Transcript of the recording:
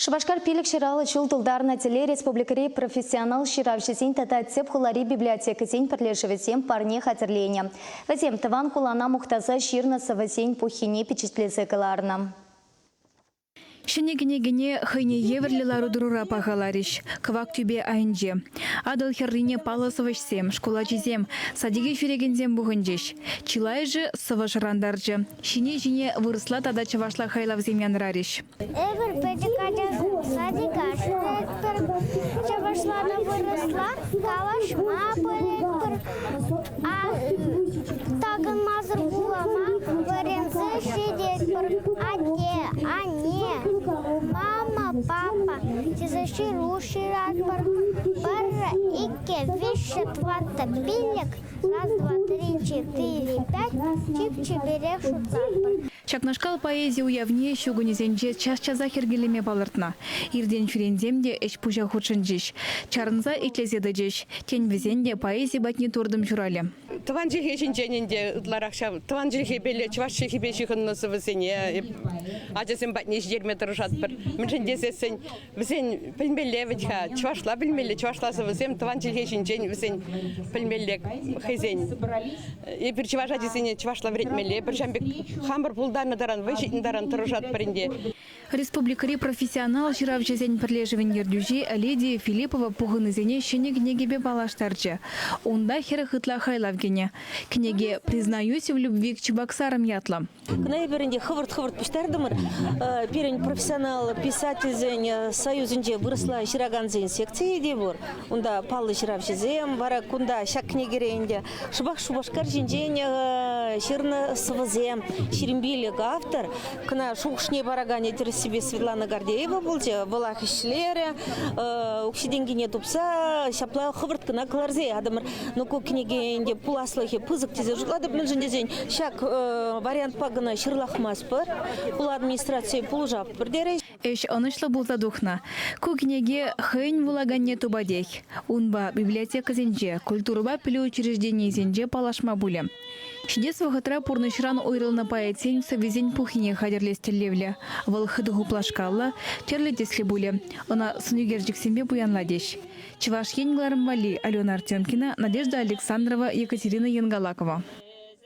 Шабашкар пилік шыралы чултылдарна теле республикари профессионал шыравшысен тата цеп хулари библиотекасен пірлешівесен парне хатерления. Вазем таван кулана мухтаза ширнасы вазен пухине печетлезе кыларна. Шенегіне хайне еверлилару дурура пағалариш, квак тюбе айынже. Адыл херрине палысывышсем, школа жезем, садиге ферегензем бұғынжеш. Чилай же сывышырандаржы. Шине-жіне вырысла тада чавашла хайлавзем янрариш. Эвер педикадя садика шуректор, чавашлана вырысла, калашма пылектор, а тагын мазыр булама, варенцы шедектор, ане. Мама, папа, тизащи руши радбар. Бара, ике, вище, твата, билек. Раз, два, три, четыре, пять. Чип-чиберек шутзадбар. Чакнашкал поэзия уявне шугунезенже час-чаза хергелеме балыртна. Ирден чуренземде эш пужа худшынжиш. Чарынза итлезедежеш. Тень везенде поэзия батне турдым журали. Таван жихе шинченінде ытларақша, таван жихе беле, чваш жихе бешіхін нысы візіне. Ажасын батне жерме тұрышат бір. Мүншін десесін, візен пілмелі вітха, чвашла білмелі, чвашласы візем, таван жихе шинчен візен пілмелек хайзен. И бір чваш ажасыне чвашла вретмелі, бір жамбек хамбыр пулдарны даран, вайшетін даран тұрышат бірінде. Республикари профессионал жирав жезен пірлежівен ердюжи Лидия Филиппова пуғынызене шене кнегебе балаштарчы. Онда хері хытла хайлавгене. Кнеге «Признаюсь в любви к Чебоксарам» ятла. Кнай берінде хывырт піштардымыр. Перен профессионал писательзен союзынже вырысла шыраганзен секция дебор. Онда палы жирав жезем, вара кунда шак кнегеренде. Шубашкар жинжен шырны сывызем. Ширимбилек автор. Кна шуқшне барагане себе Светлана Гордеева болды, была хишлере, укшиденгене тупса, шапла хывырткына кыларзе, адамыр, ну ко книгенде пуласлыхи пызык тезе жутлады, мен жіндезен, шак вариант пагына шырлахмас пыр, пул администрация пулжап пырдерей. Эш анышлы болса духна. Ку книге хэнь вулаганне тубадех. Унба библиотека зенже, культурба пиле учреждение зенже палашма буле. Шидес вахатра пурнышран ойрылна поэтсен совезень пухине хадерлестелевле. Валхыды гуплашкалла, терлетесли буле. Она сунюгержик сембе буянладеш. Чеваш енгларым вали Алена Артемкина, Надежда Александрова, Екатерина Янгалакова.